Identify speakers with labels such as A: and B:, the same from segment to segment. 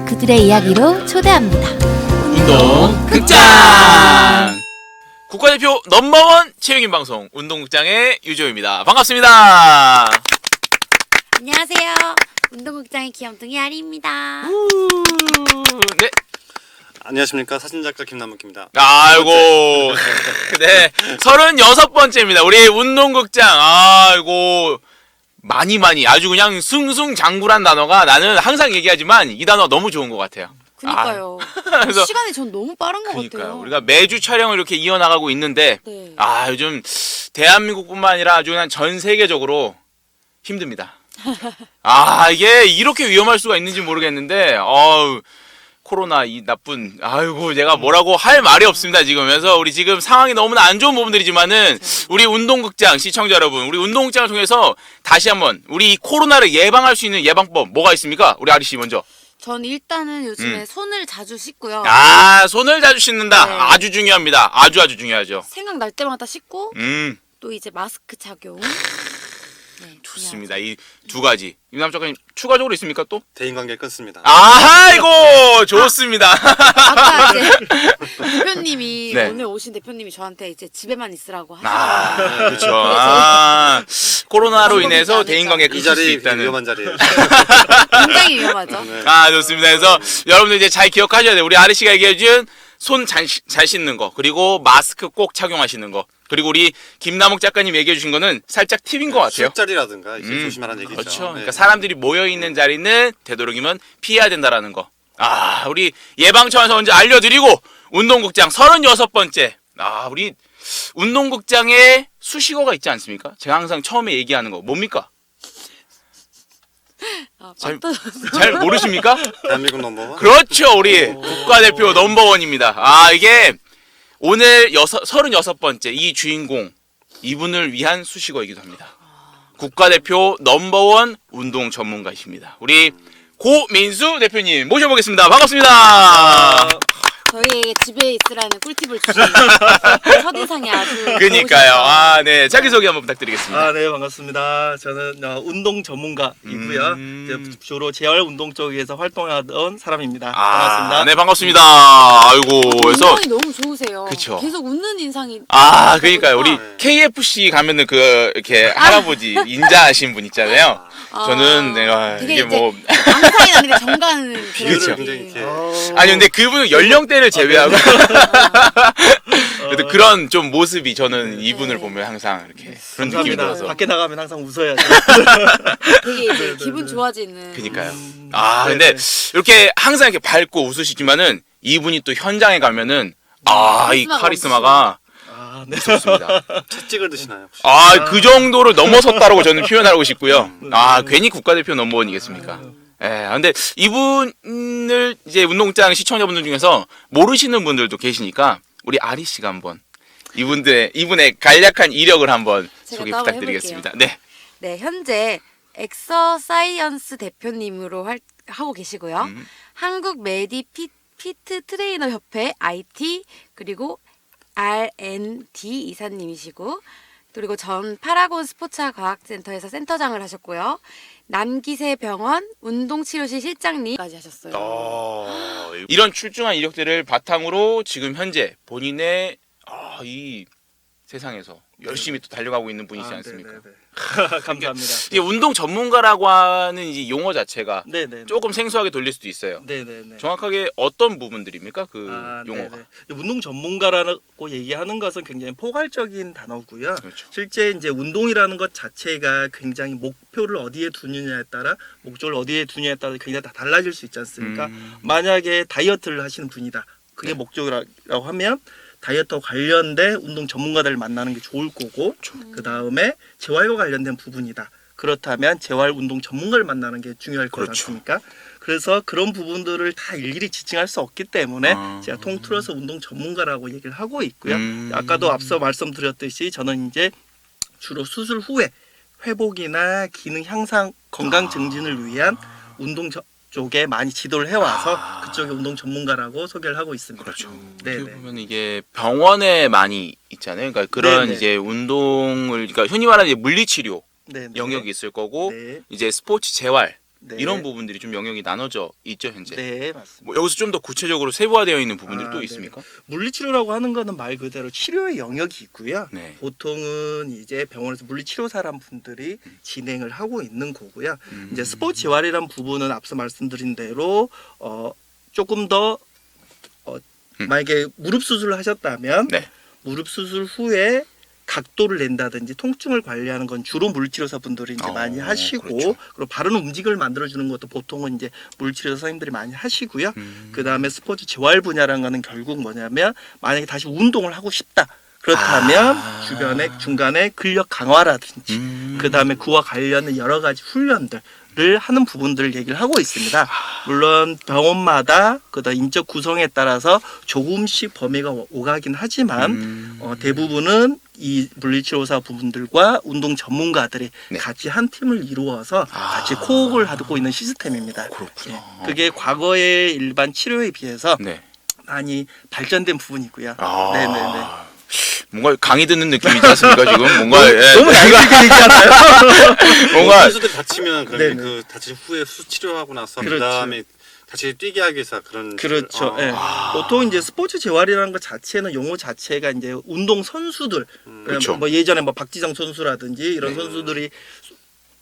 A: 그들의 이야기로 초대합니다.
B: 운동 극장 국가대표 넘버원 체육인 방송 운동극장의 유조입니다. 반갑습니다.
A: 안녕하세요. 운동극장의 귀염둥이 아리입니다.
B: 네.
C: 안녕하십니까, 사진작가 김남욱입니다.
B: 아이고. 네. 36번째입니다. 우리 운동극장. 아이고. 많이 아주 그냥 승승장구란 단어가 나는 항상 얘기하지만 이 단어 너무 좋은 것 같아요.
A: 그니까요.
B: 그래서
A: 시간이 전 너무 빠른 것
B: 그러니까요.
A: 같아요.
B: 우리가 매주 촬영을 이렇게 이어나가고 있는데
A: 네.
B: 요즘 대한민국뿐만 아니라 아주 그냥 전 세계적으로 힘듭니다. 이게 이렇게 위험할 수가 있는지 모르겠는데 코로나 이 나쁜 아이고 제가 뭐라고 할 말이 없습니다 지금. 그래서 우리 지금 상황이 너무나 안 좋은 부분들이지만은 우리 운동극장 시청자 여러분, 우리 운동극장을 통해서 다시 한번 우리 이 코로나를 예방할 수 있는 예방법 뭐가 있습니까? 우리 아리 씨 먼저.
A: 전 일단은 요즘에 손을 자주 씻고요.
B: 손을 자주 씻는다.
A: 네.
B: 아주 중요합니다. 아주 중요하죠.
A: 생각날 때마다 씻고
B: 음.
A: 또 이제 마스크 착용. 네,
B: 좋습니다. 이 두 가지. 임남 작가님 추가적으로 있습니까 또?
C: 대인관계 끊습니다.
B: 아이고 좋습니다.
A: 아까 이제 대표님이
B: 네.
A: 오늘 오신 대표님이 저한테 이제 집에만 있으라고 하시더라고요.
B: 그렇죠. 코로나로 인해서 대인관계
C: 이
B: 끊길 수
C: 자리
B: 있다는.
C: 위험한 자리예요.
A: 굉장히 위험하죠.
C: 네.
B: 좋습니다. 그래서 여러분들 이제 잘 기억하셔야 돼요. 우리 아리 씨가 얘기해준 손 잘 씻는 거, 그리고 마스크 꼭 착용하시는 거, 그리고 우리 김남욱 작가님 얘기해 주신 거는 살짝 팁인 것 같아요.
C: 술자리라든가 이제 조심하라는 얘기죠.
B: 그렇죠.
C: 네.
B: 그러니까 사람들이 모여 있는 자리는 되도록이면 피해야 된다라는 거. 우리 예방 차원에서 먼저 알려드리고 운동극장 36번째. 우리 운동극장에 수식어가 있지 않습니까? 제가 항상 처음에 얘기하는 거 뭡니까? 잘 모르십니까?
C: 대한민국 넘버원.
B: 그렇죠. 우리 국가대표 넘버원입니다. 이게 오늘 36번째 이 주인공 이분을 위한 수식어이기도 합니다. 국가대표 넘버원 운동 전문가이십니다. 우리 고민수 대표님 모셔보겠습니다. 반갑습니다.
A: 저희에게 집에 있으라는 꿀팁을 주신 첫인상이 아주
B: 그러니까요. 네. 자기소개 한번 부탁드리겠습니다.
D: 네, 반갑습니다. 저는 운동 전문가이고요. 이제 주로 재활 운동 쪽에서 활동하던 사람입니다. 반갑습니다.
B: 네, 반갑습니다. 아이고, 그래서
A: 인상이 너무 좋으세요.
B: 그쵸.
A: 계속 웃는 인상이.
B: 그러니까요. 우리 KFC 가면은 이렇게 할아버지 인자하신 분 있잖아요. 저는 내가
A: 되게
B: 이게 뭐
A: 앙상이 나는데 정가는
C: 비율을
A: 그런
C: 굉장히
A: 느낌.
C: 이렇게
B: 근데 그분은 연령대를 제외하고 그래도 그런 좀 모습이 저는 이분을 보면 항상 이렇게 그런 느낌이
D: 감사합니다.
B: 들어서.
D: 밖에 나가면 항상 웃어야죠.
A: 되게 이제 기분 좋아지는.
B: 그니까요.
D: 네,
B: 근데
D: 네.
B: 이렇게 항상 이렇게 밝고 웃으시지만은 이분이 또 현장에 가면은 이 카리스마가
D: 네.
B: 좋습니다.
C: 채찍을 드시나요? 혹시?
B: 그 정도를 넘어섰다라고 저는 표현하고 싶고요. 괜히 국가대표 넘버원이겠습니까? 근데 이분을 이제 운동장 시청자분들 중에서 모르시는 분들도 계시니까 우리 아리 씨가 한번 이분의 간략한 이력을 한번
A: 제가
B: 소개
A: 또 한번
B: 부탁드리겠습니다.
A: 해볼게요.
B: 네.
A: 네, 현재 엑서사이언스 대표님으로 하고 계시고요. 한국 피트 트레이너 협회 IT 그리고 R&D 이사님이시고, 그리고 전 파라곤 스포츠화 과학센터에서 센터장을 하셨고요. 남기세 병원 운동치료실 실장님까지 하셨어요.
B: 이런 출중한 이력들을 바탕으로 지금 현재 본인의 이 세상에서 열심히 또 달려가고 있는 분이지 않습니까?
D: 네네네. 감사합니다.
B: 이게 운동 전문가라고 하는 이 용어 자체가
D: 네네.
B: 조금 생소하게 들릴 수도 있어요.
D: 네네네.
B: 정확하게 어떤 부분들입니까? 그 용어가.
D: 네네. 운동 전문가라고 얘기하는 것은 굉장히 포괄적인 단어고요.
B: 그렇죠.
D: 실제 이제 운동이라는 것 자체가 굉장히 목표를 어디에 두느냐에 따라 목적을 어디에 두느냐에 따라 굉장히 다 달라질 수 있지 않습니까? 만약에 다이어트를 하시는 분이다. 그게 목적이라고 하면 다이어트와 관련된 운동 전문가들을 만나는 게 좋을 거고, 그 다음에 재활과 관련된 부분이다. 그렇다면 재활 운동 전문가를 만나는 게 중요할 거지 않습니까? 그래서 그런 부분들을 다 일일이 지칭할 수 없기 때문에 제가 통틀어서 운동 전문가라고 얘기를 하고 있고요. 아까도 앞서 말씀드렸듯이 저는 이제 주로 수술 후에 회복이나 기능 향상, 건강 증진을 위한 운동 쪽에 많이 지도를 해와서 그쪽에 운동 전문가라고 소개를 하고 있습니다.
B: 그렇죠.
D: 네네.
B: 어떻게 보면 이게 병원에 많이 있잖아요. 그러니까 그런
D: 네네.
B: 이제 운동을, 그러니까 흔히 말하는 이제 물리치료
D: 네네.
B: 영역이 있을 거고,
D: 네.
B: 이제 스포츠 재활
D: 네.
B: 이런 부분들이 좀 영역이 나눠져 있죠 현재.
D: 네, 맞습니다.
B: 뭐 여기서 좀 더 구체적으로 세부화되어 있는 부분들이 또
D: 네.
B: 있습니까?
D: 물리치료라고 하는 거는 말 그대로 치료의 영역이 있고요.
B: 네.
D: 보통은 이제 병원에서 물리치료사란 분들이 진행을 하고 있는 거고요. 이제 스포츠 재활이란 부분은 앞서 말씀드린 대로 조금 더 만약에 무릎 수술을 하셨다면
B: 네.
D: 무릎 수술 후에 각도를 낸다든지 통증을 관리하는 건 주로 물리치료사 분들이 이제 많이 하시고
B: 그렇죠.
D: 그리고 바른 움직임을 만들어주는 것도 보통은 이제 물리치료사 선생님들이 많이 하시고요. 그 다음에 스포츠 재활 분야라는 거는 결국 뭐냐면 만약에 다시 운동을 하고 싶다. 그렇다면 주변에 중간에 근력 강화라든지 그 다음에 그와 관련된 여러 가지 훈련들을 하는 부분들을 얘기를 하고 있습니다. 물론 병원마다 그다음 인적 구성에 따라서 조금씩 범위가 오가긴 하지만 대부분은 이 물리치료사 부분들과 운동 전문가들이
B: 네.
D: 같이 한 팀을 이루어서 같이 코업을 하고 있는 시스템입니다.
B: 그렇군요.
D: 예, 그게 과거의 일반 치료에 비해서
B: 네.
D: 많이 발전된 부분이고요.
B: 아.
D: 네네네.
B: 뭔가 강의 듣는 느낌이지 않습니까 지금? 뭔가
D: 너무 나이들게 얘기하나요?
B: 뭔가
C: 선수들이 다치면
D: 네네.
C: 그 다친 후에 수치료하고 나서
D: 그렇죠.
C: 그다음에 다시 뛰게 하기 위해서 그런
D: 그렇죠. 예. 보통 이제 스포츠 재활이라는 것 자체는 용어 자체가 이제 운동 선수들,
B: 그렇죠.
D: 뭐 예전에 뭐 박지성 선수라든지 이런 선수들이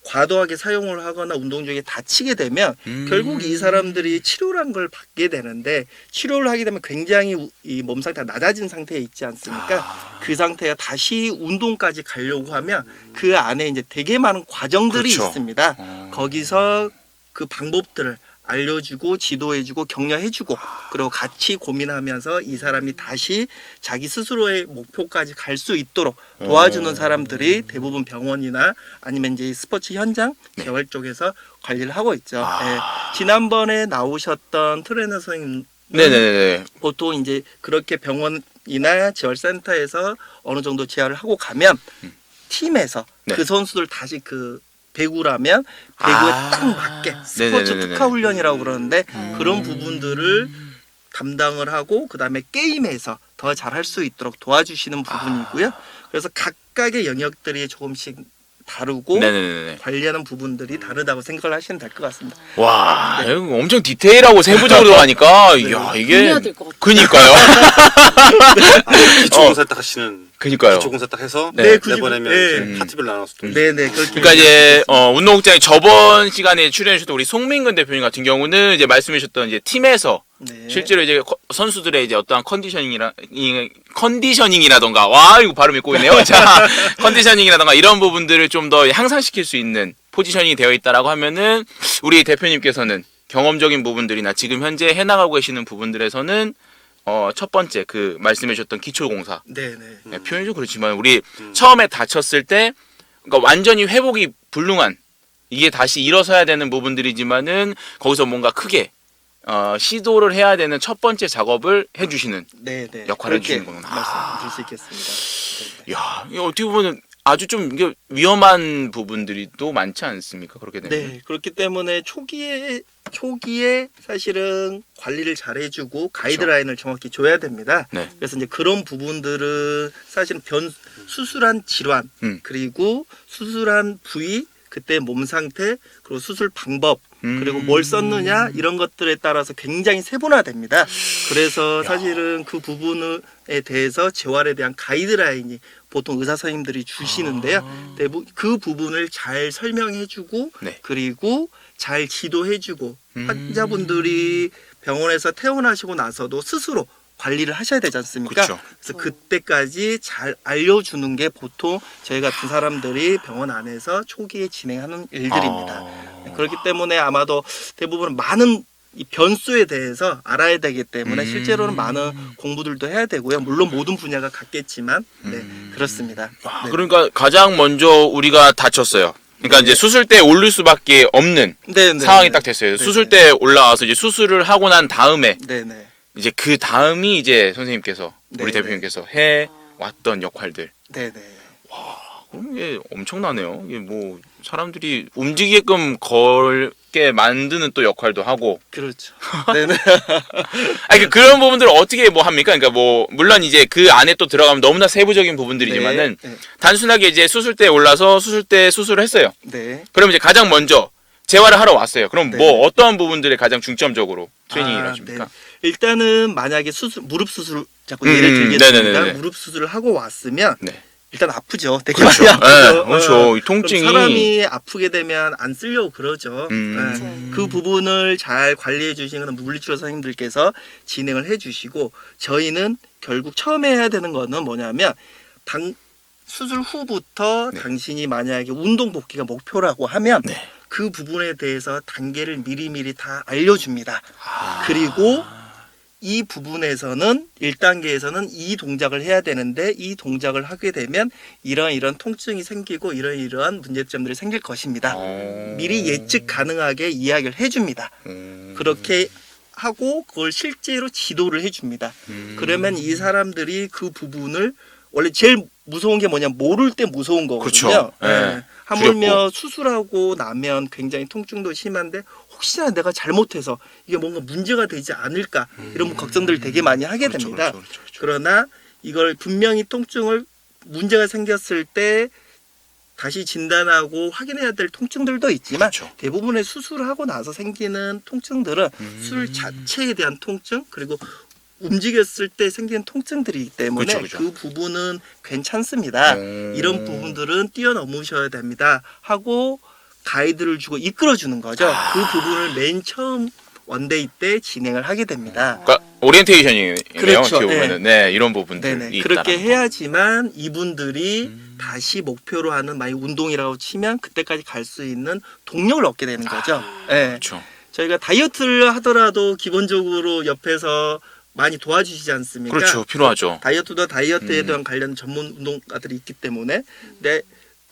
D: 과도하게 사용을 하거나 운동 중에 다치게 되면 결국 이 사람들이 치료란 걸 받게 되는데 치료를 하게 되면 굉장히 이 몸 상태가 낮아진 상태에 있지 않습니까? 그 상태가 다시 운동까지 가려고 하면 그 안에 이제 되게 많은 과정들이
B: 그렇죠.
D: 있습니다. 거기서 그 방법들을 알려주고 지도해주고 격려해주고 그리고 같이 고민하면서 이 사람이 다시 자기 스스로의 목표까지 갈 수 있도록 도와주는 사람들이 대부분 병원이나 아니면 이제 스포츠 현장 재활 쪽에서 관리를 하고 있죠. 예. 지난번에 나오셨던 트레이너 선생님
B: 네네네.
D: 보통 이제 그렇게 병원이나 재활센터에서 어느 정도 재활을 하고 가면 팀에서
B: 네.
D: 그 선수들 다시 그 배구라면 배구에 딱 맞게 스포츠
B: 네네네네.
D: 특화 훈련이라고 그러는데 그런 부분들을 담당을 하고 그 다음에 게임에서 더 잘할 수 있도록 도와주시는 부분이고요. 그래서 각각의 영역들이 조금씩 다르고
B: 네네네.
D: 관리하는 부분들이 다르다고 생각을 하시면 될 것 같습니다.
B: 와, 이거 엄청 디테일하고 세부적으로 가니까 이야 이게
A: 분야될 것 같아요.
B: 그니까요.
C: 기초공사 딱 하시는
B: 그니까요.
C: 기초공사 딱 해서
B: 네,
C: 내보내면
D: 네.
C: 이제 파트별로 나눠서 또
D: 네네 그렇게
B: 그러니까 이제 운동국장에 저번 시간에 출연해 주셨던 우리 송민근 대표님 같은 경우는 이제 말씀해 주셨던 이제 팀에서
D: 네.
B: 실제로 이제 선수들의 이제 어떠한 컨디셔닝이라던가 와 이거 발음이 꼬이네요. 자 컨디셔닝이라던가 이런 부분들을 좀 더 향상시킬 수 있는 포지셔닝이 되어 있다라고 하면은 우리 대표님께서는 경험적인 부분들이나 지금 현재 해나가고 계시는 부분들에서는 첫 번째 그 말씀해 주셨던 기초공사
D: 네네
B: 네, 표현이 좀 그렇지만 우리 처음에 다쳤을 때 그러니까 완전히 회복이 불능한 이게 다시 일어서야 되는 부분들이지만은 거기서 뭔가 크게 시도를 해야 되는 첫 번째 작업을 해주시는
D: 네네
B: 역할을
D: 그렇게
B: 해주시는 거구나.
D: 말씀드릴 수 있겠습니다. 네네.
B: 야 이거 어떻게 보면 아주 좀 이게 위험한 부분들이 또 많지 않습니까? 그렇게 되면
D: 네, 그렇기 때문에 초기에 사실은 관리를 잘 해주고 가이드라인을 정확히 줘야 됩니다.
B: 네.
D: 그래서 이제 그런 부분들은 사실은 수술한 질환 그리고 수술한 부위 그때 몸 상태 그리고 수술 방법 그리고 뭘 썼느냐 이런 것들에 따라서 굉장히 세분화됩니다. 그래서 사실은 그 부분에 대해서 재활에 대한 가이드라인이 보통 의사 선생님들이 주시는데요. 대부분 그 부분을 잘 설명해주고
B: 네.
D: 그리고 잘 지도해주고 환자분들이 병원에서 퇴원하시고 나서도 스스로 관리를 하셔야 되지 않습니까?
B: 그쵸.
D: 그래서 그때까지 잘 알려주는 게 보통 저희 같은 사람들이 병원 안에서 초기에 진행하는 일들입니다. 그렇기 때문에 아마도 대부분 많은 이 변수에 대해서 알아야 되기 때문에 실제로는 많은 공부들도 해야 되고요. 물론 모든 분야가 같겠지만 네, 그렇습니다. 네.
B: 그러니까 가장 먼저 우리가 다쳤어요. 그러니까 이제 수술대에 올릴 수밖에 없는
D: 네,
B: 상황이 딱 됐어요. 수술대에 올라와서 이제 수술을 하고 난 다음에
D: 네네.
B: 이제 그 다음이 이제 선생님께서 우리
D: 네네.
B: 대표님께서 해 왔던 역할들.
D: 네네.
B: 그럼 이게 엄청나네요. 이게 뭐 사람들이 움직이게끔 걸게 만드는 또 역할도 하고.
D: 그렇죠. 네네.
B: 아니 그런 부분들을 어떻게 뭐 합니까? 그러니까 뭐 물론 이제 그 안에 또 들어가면 너무나 세부적인 부분들이지만은
D: 네.
B: 단순하게 이제 수술대에 올라서 수술대 수술을 했어요.
D: 네.
B: 그럼 이제 가장 먼저 재활을 하러 왔어요. 그럼
D: 네.
B: 뭐 어떠한 부분들이 가장 중점적으로 트레이닝을
D: 아,
B: 하십니까?
D: 네. 일단은 만약에 무릎 수술 자꾸
B: 음,
D: 예를 들겠습니다.
B: 네네네네.
D: 무릎 수술을 하고 왔으면
B: 네.
D: 일단 아프죠. 되게
B: 그렇죠.
D: 많이 아프죠.
B: 네, 그렇죠. 이
D: 그럼
B: 통증이
D: 사람이 아프게 되면 안 쓰려고 그러죠.
B: 음.
D: 그 부분을 잘 관리해 주시는 물리치료 선생님들께서 진행을 해 주시고 저희는 결국 처음에 해야 되는 거는 뭐냐면 수술 후부터
B: 네.
D: 당신이 만약에 운동 복귀가 목표라고 하면
B: 네.
D: 그 부분에 대해서 단계를 미리미리 다 알려줍니다.
B: 아.
D: 그리고 이 부분에서는 1단계에서는 이 동작을 해야 되는데 이 동작을 하게 되면 이런 통증이 생기고 이러한 문제점들이 생길 것입니다. 미리 예측 가능하게 이야기를 해줍니다. 그렇게 하고 그걸 실제로 지도를 해줍니다. 그러면 이 사람들이 그 부분을 원래 제일 무서운 게 뭐냐 모를 때 무서운 거거든요.
B: 그렇죠.
D: 예.
B: 네.
D: 하물며 수술하고 나면 굉장히 통증도 심한데 혹시나 내가 잘못해서 이게 뭔가 문제가 되지 않을까 이런 걱정들 되게 많이 하게
B: 그렇죠,
D: 됩니다.
B: 그렇죠, 그렇죠, 그렇죠.
D: 그러나 이걸 분명히 통증을 문제가 생겼을 때 다시 진단하고 확인해야 될 통증들도 있지만
B: 그렇죠.
D: 대부분의 수술을 하고 나서 생기는 통증들은 수술 자체에 대한 통증 그리고 움직였을 때 생기는 통증들이기 때문에
B: 그렇죠, 그렇죠.
D: 그 부분은 괜찮습니다. 이런 부분들은 뛰어넘으셔야 됩니다. 하고 가이드를 주고 이끌어주는 거죠. 그 부분을 맨 처음 원데이 때 진행을 하게 됩니다.
B: 그러니까 오리엔테이션이네요.
D: 그렇죠.
B: 어떻게 보면은 네, 이런 부분들이
D: 네네.
B: 있다라는
D: 그렇게
B: 거.
D: 해야지만 이분들이 다시 목표로 하는 만약 운동이라고 치면 그때까지 갈 수 있는 동력을 얻게 되는 거죠. 네.
B: 그렇죠.
D: 저희가 다이어트를 하더라도 기본적으로 옆에서 많이 도와주시지 않습니까?
B: 그렇죠. 필요하죠.
D: 다이어트도 다이어트에 대한 관련 전문 운동가들이 있기 때문에 근데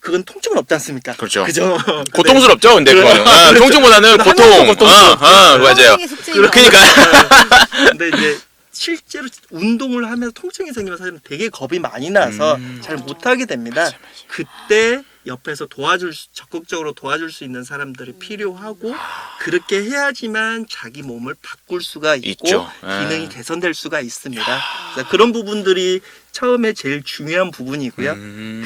D: 그건 통증은 없지 않습니까?
B: 그렇죠.
D: 그죠?
B: 고통스럽죠, 근데
D: 그래.
B: 그거는. 아,
D: 그렇죠.
B: 통증보다는
D: 그래,
B: 고통.
D: 하나도 고통스럽죠.
B: 맞아요.
A: 평생의 숙제인 것
B: 그러니까.
D: 근데 이제 실제로 운동을 하면서 통증이 생기면 사실은 되게 겁이 많이 나서 잘 못하게 됩니다. 그때 옆에서 적극적으로 도와줄 수 있는 사람들이 필요하고 그렇게 해야지만 자기 몸을 바꿀 수가 있고
B: 있죠.
D: 기능이 개선될 수가 있습니다. 그래서 그런 부분들이 처음에 제일 중요한 부분이고요.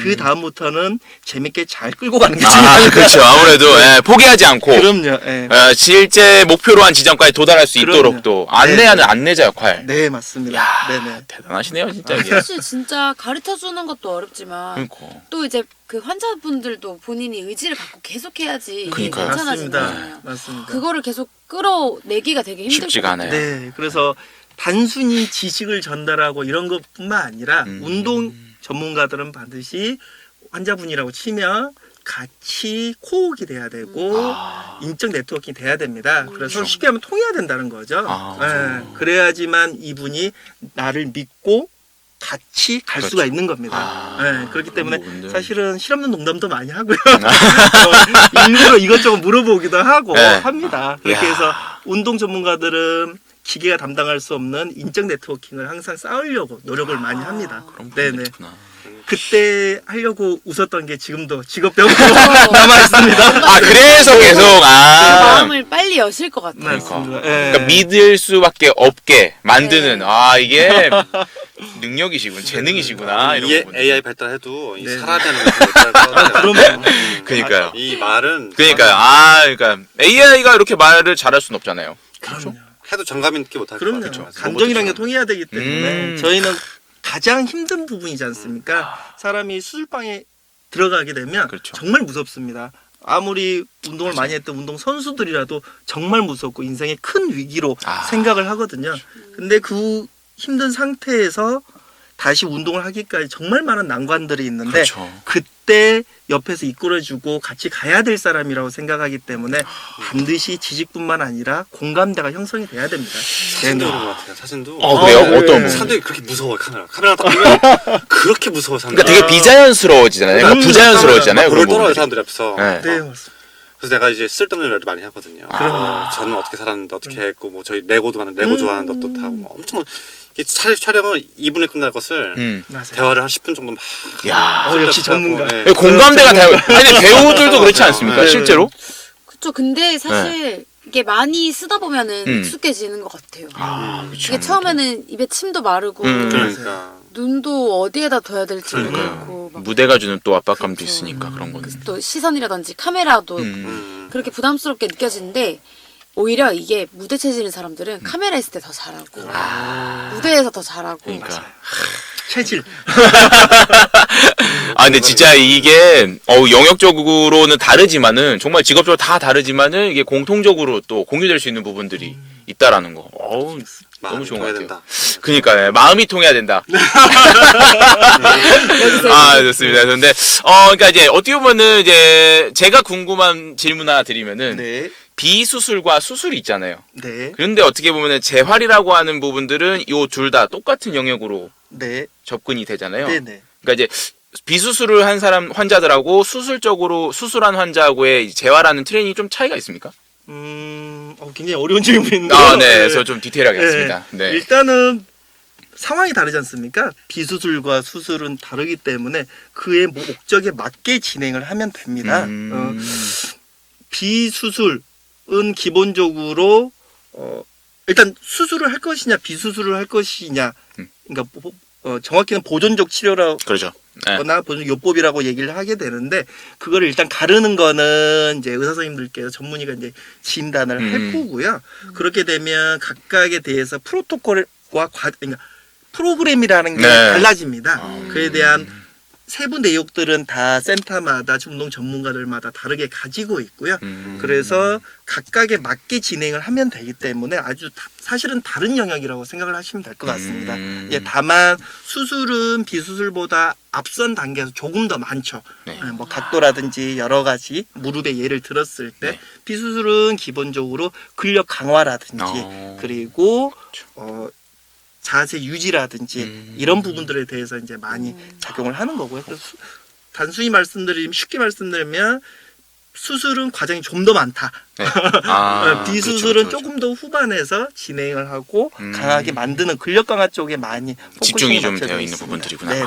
D: 그 다음부터는 재밌게 잘 끌고 가는 게 중요합니다.
B: 그렇죠. 아무래도 예, 포기하지 않고
D: 그럼요. 예.
B: 실제 목표로 한 지점까지 도달할 수
D: 그럼요.
B: 있도록 또 안내하는 안내자 역할.
D: 네, 맞습니다.
B: 야,
D: 네네.
B: 대단하시네요, 진짜 이게.
A: 사실 진짜 가르쳐 주는 것도 어렵지만
B: 그러니까.
A: 또 이제 그 환자분들도 본인이 의지를 갖고 계속 해야지 이게
B: 그러니까요.
A: 괜찮아지잖아요.
D: 맞습니다.
A: 그거를 계속 끌어내기가 되게 힘들
B: 쉽지가
A: 것
B: 않아요.
D: 네, 그래서 단순히 지식을 전달하고 이런 것뿐만 아니라 운동 전문가들은 반드시 환자분이라고 치면 같이 코옥이 돼야 되고 인적 네트워킹이 돼야 됩니다. 그래서 쉽게 하면 통해야 된다는 거죠. 네, 그래야지만 이분이 나를 믿고 같이 갈 수가 있는 겁니다. 네, 그렇기 때문에
B: 부분들.
D: 사실은 실없는 농담도 많이 하고요. 일부러 이것저것 물어보기도 하고
B: 네.
D: 합니다. 그렇게
B: 야.
D: 해서 운동 전문가들은 기계가 담당할 수 없는 인적 네트워킹을 항상 쌓으려고 노력을 많이 합니다.
B: 그런
D: 네네.
B: 부분이 있구나.
D: 그때 하려고 웃었던 게 지금도 직업병으로 남아 있습니다.
B: 아, 그래서 계속
A: 마음을 빨리 여실 것 같아요.
D: 맞습니다.
B: 그러니까 믿을 수밖에 없게 만드는 이게 능력이시군, 재능이시구나 이런
C: 이
B: 부분.
C: AI 발달해도 이
D: 네.
C: 사람이 하는 것을 못할
D: 그럼요.
B: 그러니까요.
C: 이 말은
B: 그러니까 AI가 이렇게 말을 잘할 수는 없잖아요.
D: 그럼요.
C: 해도 정감 있게 못할 것
D: 그럼요.
C: 같아요.
D: 감정이란 게 통해야 되기 때문에
B: 음.
D: 저희는 가장 힘든 부분이지 않습니까? 사람이 수술방에 들어가게 되면
B: 그렇죠.
D: 정말 무섭습니다. 아무리 운동을 많이 했던 운동 선수들이라도 정말 무섭고 인생의 큰 위기로 생각을 하거든요. 근데 그 힘든 상태에서 다시 운동을 하기까지 정말 많은 난관들이 있는데
B: 그렇죠.
D: 그때 옆에서 이끌어주고 같이 가야 될 사람이라고 생각하기 때문에 반드시 지식뿐만 아니라 공감대가 형성이 돼야 됩니다.
C: 사진도 그런 것 같아요. 사진도
B: 그래요?
D: 네.
B: 어떤 부분?
C: 사람들이 그렇게 무서워요. 카메라 딱 보면 그렇게 무서워 사람들.
B: 그러니까 되게 비자연스러워지잖아요. 그러니까 부자연스러워지잖아요.
C: 그걸
B: 그런
C: 떨어요
B: 부분들이.
C: 사람들 앞에서.
B: 네.
D: 네, 맞습니다.
C: 그래서 내가 이제 쓸데없는 말도 많이 하거든요. 저는 어떻게 살았는데 어떻게 했고 뭐 저희 레고도 하는 레고 좋아하는 것도 타고 뭐 엄청 이게 촬영을 2분에 끝날 것을
D: 맞아요.
C: 대화를 한 10분 정도 막
B: 야.
D: 역시 전문가.
C: 네.
B: 공감대가 다양. 아니 배우들도 그렇지 않습니까?
C: 네.
B: 실제로?
A: 그렇죠. 근데 사실 이게 많이 쓰다 보면은 익숙해지는 것 같아요.
B: 그렇죠.
A: 이게 처음에는 입에 침도 마르고
C: 그러니까
A: 눈도 어디에다 둬야 될지 모르겠고 막
B: 무대가 주는 또 압박감도
A: 그렇죠.
B: 있으니까 그런 거는.
A: 또 시선이라든지 카메라도 그렇게 부담스럽게 느껴지는데 오히려 이게 무대 체질인 사람들은 카메라 있을 때 더 잘하고 무대에서 더 잘하고
B: 그러니까.
D: 체질.
B: 아 근데 진짜 이게 영역적으로는 다르지만은 정말 직업적으로 다 다르지만은 이게 공통적으로 또 공유될 수 있는 부분들이 있다라는 거. 너무 좋은 것 같아요.
C: 된다.
B: 그러니까 네, 마음이 통해야 된다. 아 좋습니다. 그런데 그러니까 이제 어떻게 보면은 이제 제가 궁금한 질문 하나 드리면은
D: 네.
B: 비수술과 수술이 있잖아요.
D: 네.
B: 그런데 어떻게 보면은 재활이라고 하는 부분들은 요 둘 다 똑같은 영역으로
D: 네.
B: 접근이 되잖아요.
D: 네네.
B: 그러니까 이제 비수술을 한 사람 환자들하고 수술적으로 수술한 환자하고의 재활하는 트레이닝이 좀 차이가 있습니까?
D: 굉장히 어려운 질문인데.
B: 네. 그래서 좀 디테일하게 하겠습니다. 네.
D: 일단은 상황이 다르지 않습니까? 비수술과 수술은 다르기 때문에 그의 목적에 맞게 진행을 하면 됩니다. 비수술은 기본적으로 일단 수술을 할 것이냐 비수술을 할 것이냐, 그러니까 정확히는 보존적 치료라고
B: 그렇죠. 네.
D: 거나 보존 요법이라고 얘기를 하게 되는데 그거를 일단 가르는 거는 이제 의사 선생님들께서 전문의가 이제 진단을 할 거고요. 그렇게 되면 각각에 대해서 프로토콜과 그러니까 프로그램이라는 게
B: 네.
D: 달라집니다. 그에 대한 세부 내용들은 다 센터마다 운동 전문가들마다 다르게 가지고 있고요. 그래서 각각에 맞게 진행을 하면 되기 때문에 아주 사실은 다른 영역이라고 생각을 하시면 될 것 같습니다. 예, 다만 수술은 비수술보다 앞선 단계에서 조금 더 많죠.
B: 네.
D: 뭐 각도라든지 여러 가지 무릎에 예를 들었을 때
B: 네.
D: 비수술은 기본적으로 근력 강화라든지 그리고 자세 유지라든지 이런 부분들에 대해서 이제 많이 작용을 하는 거고요. 그래서 단순히 쉽게 말씀드리면 수술은 과정이 좀 더 많다.
B: 네.
D: 비수술은
B: 그렇죠.
D: 조금 더 후반에서 진행을 하고 강하게 만드는 근력 강화 쪽에 많이
B: 집중이
D: 포커싱이
B: 좀
D: 맞춰져
B: 되어 있는
D: 있습니다.
B: 부분들이구나.
D: 네네.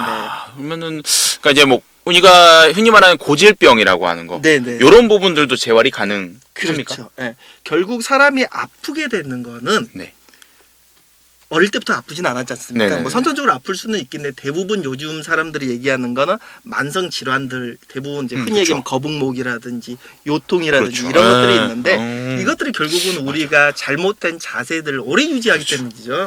B: 그러면은 그러니까 이제 뭐 우리가 흔히 말하는 고질병이라고 하는 거,
D: 네네.
B: 이런 부분들도 재활이 가능합니까?
D: 그렇죠. 네. 결국 사람이 아프게 되는 거는
B: 네.
D: 어릴 때부터 아프진 않았지 않습니까?
B: 네네네.
D: 뭐 선천적으로 아플 수는 있겠는데 대부분 요즘 사람들이 얘기하는 거는 만성 질환들 대부분 이제 흔히 얘기하면 거북목이라든지 요통이라든지
B: 그렇죠.
D: 이런 것들이
B: 네.
D: 있는데 이것들이 결국은 우리가 잘못된 자세들을 오래 유지하기 때문이죠.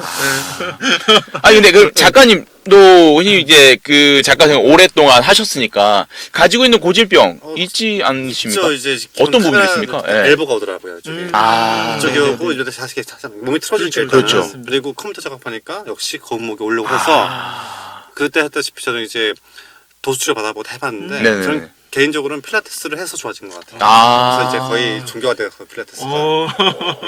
D: 네.
B: 아니 근데 그 작가님도 흔히 이제 그 작가 생활 오랫동안 하셨으니까 가지고 있는 고질병 있지 않으십니까?
C: 저 이제
B: 어떤 부분이 있습니까? 예.
C: 엘보가 오더라고요. 저기.
B: 네네네.
C: 이쪽이고 이제 자식이 몸이 틀어지니까
D: 그렇죠.
C: 일단은. 그리고 컴퓨터 작업하니까 역시 거북목이 올라오고 해서 그때 했다시피 저는 이제 도수 치료 받아보고 해봤는데
B: 네네네.
C: 저는 개인적으로는 필라테스를 해서 좋아진 것 같아요. 그래서 이제 거의 종교화돼서 필라테스가.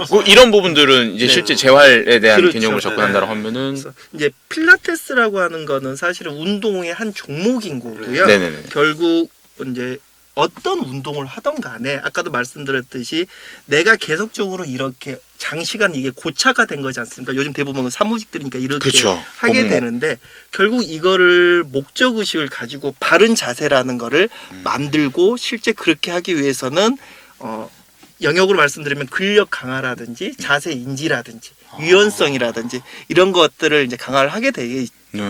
B: 뭐 이런 부분들은 이제
D: 네.
B: 실제 재활에 대한
D: 그렇죠.
B: 개념으로 접근한다고
D: 네.
B: 하면은
D: 그래서 이제 필라테스라고 하는 거는 사실은 운동의 한 종목인 거고요.
B: 네네네.
D: 결국 이제 어떤 운동을 하던 간에 아까도 말씀드렸듯이 내가 계속적으로 이렇게 장시간 이게 고차가 된 거지 않습니까? 요즘 대부분은 사무직들이니까 이렇게
B: 그쵸.
D: 하게
B: 어머.
D: 되는데 결국 이거를 목적 의식을 가지고 바른 자세라는 거를 만들고 실제 그렇게 하기 위해서는 영역으로 말씀드리면 근력 강화라든지 자세 인지라든지 유연성이라든지 이런 것들을 이제 강화를 하게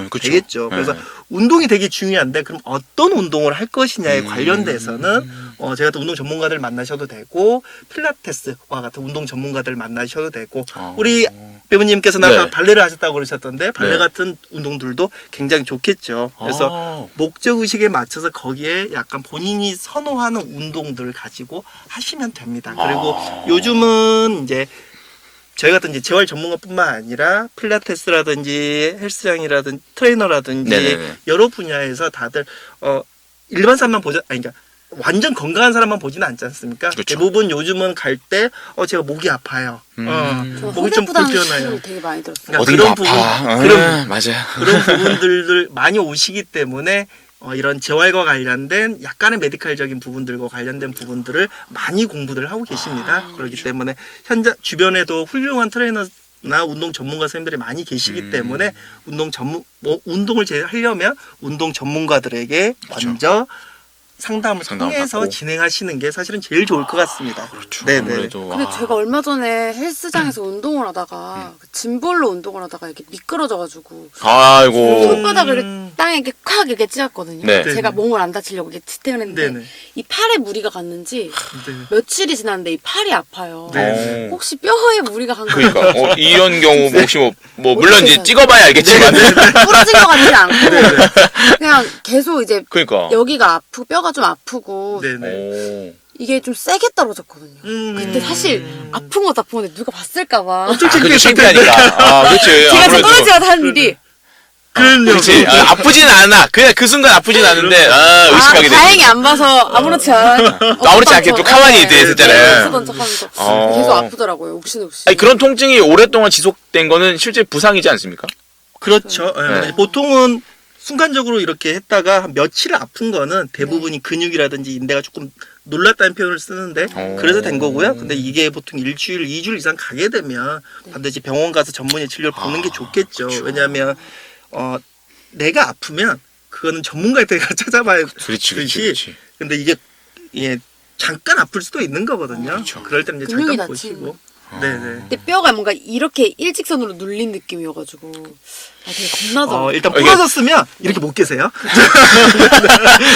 B: 그쵸.
D: 되겠죠. 그래서
B: 네.
D: 운동이 되게 중요한데 그럼 어떤 운동을 할 것이냐에 관련돼서는 제가 또 운동 전문가들 만나셔도 되고 필라테스와 같은 운동 전문가들 만나셔도 되고 우리 배우님께서 아까
B: 네.
D: 발레를 하셨다고 그러셨던데 발레
B: 네.
D: 같은 운동들도 굉장히 좋겠죠. 그래서 목적 의식에 맞춰서 거기에 약간 본인이 선호하는 운동들을 가지고 하시면 됩니다. 그리고 요즘은 이제 저희 같은 이제 재활 전문가뿐만 아니라 필라테스라든지 헬스장이라든지 트레이너라든지
B: 네네네.
D: 여러 분야에서 다들 일반 사람만 그러니까 완전 건강한 사람만 보지는 않지 않습니까?
B: 그렇죠.
D: 대부분 요즘은 갈 때 제가 목이 아파요. 목이 좀 불편해요.
A: 되게 많이 들었어요.
D: 그러니까
B: 어딘가
D: 그런
B: 아파.
D: 그런
B: 맞아요.
D: 그런 부분들을 많이 오시기 때문에 이런 재활과 관련된 약간의 메디컬적인 부분들과 관련된 부분들을 많이 공부를 하고 계십니다. 그렇기 때문에 현재 주변에도 훌륭한 트레이너나 운동 전문가 선생님들이 많이 계시기 때문에 운동을 하려면 운동 전문가들에게 먼저 상담을 통해서
B: 받고.
D: 진행하시는 게 사실은 제일 좋을 것 같습니다.
B: 그렇죠.
D: 네네.
B: 아무래도
A: 근데 제가 얼마 전에 헬스장에서 운동을 하다가 그 짐볼로 운동을 하다가 이렇게 미끄러져가지고
B: 아이고.
A: 손바닥을 땅에 이렇게 콱 이렇게 찧었거든요.
B: 네.
A: 제가
D: 네네.
A: 몸을 안 다치려고 이렇게 지탱을 했는데
D: 네네.
A: 이 팔에 무리가 갔는지
D: 네.
A: 며칠이 지났는데 이 팔이 아파요.
D: 네.
A: 혹시 뼈에 무리가 간 거예요?
B: 그러니까 이런 경우 뭐 혹시 뭐 물론 이제
A: 어떡해요?
B: 찍어봐야 알겠지만
A: 부러진 것 같지 않고 그냥 계속 이제
B: 그러니까
A: 여기가 아프고 뼈가 좀 아프고
D: 네네.
B: 오.
A: 이게 좀 세게 떨어졌거든요. 근데 사실 아픈 것도 아픈 건데 누가 봤을까봐.
D: 엄청
B: 그게
D: 창피했을 텐데.
B: 창피하니까. 아, 그렇지.
A: 제가 저
B: 아무래도.
A: 떨어지고 하는 일이
D: 그럼요.
B: 그렇지. 아프진 않아. 그냥 그 순간 아프진 않은데 의식하게 되지.
A: 다행히 안 봐서 아무렇지
B: 아무렇지 않게 또 가만히 있었잖아요.
A: 쓰던 척하면서
B: 어.
A: 계속 아프더라고요. 욱신욱신.
B: 아니, 그런 통증이 오랫동안 지속된 거는 실제 부상이지 않습니까?
D: 그렇죠.
B: 네.
D: 보통은 순간적으로 이렇게 했다가 한 며칠 아픈 거는 대부분이 근육이라든지 인대가 조금 놀랐다는 표현을 쓰는데 그래서 된 거고요. 근데 이게 보통 일주일, 2주일 이상 가게 되면 반드시 병원 가서 전문의 진료를 보는 게 좋겠죠. 왜냐하면 내가 아프면 그거는 전문가한테 찾아봐야
B: 그렇지.
D: 근데 이게 잠깐 아플 수도 있는 거거든요. 그럴 때는 이제
A: 근육이
D: 잠깐
A: 다치는
D: 보시고. 네네.
A: 근데 뼈가 뭔가 이렇게 일직선으로 눌린 느낌이어가지고 되게 겁나더라고요.
D: 일단
B: 이게-
D: 부러졌으면 이렇게 못 계세요.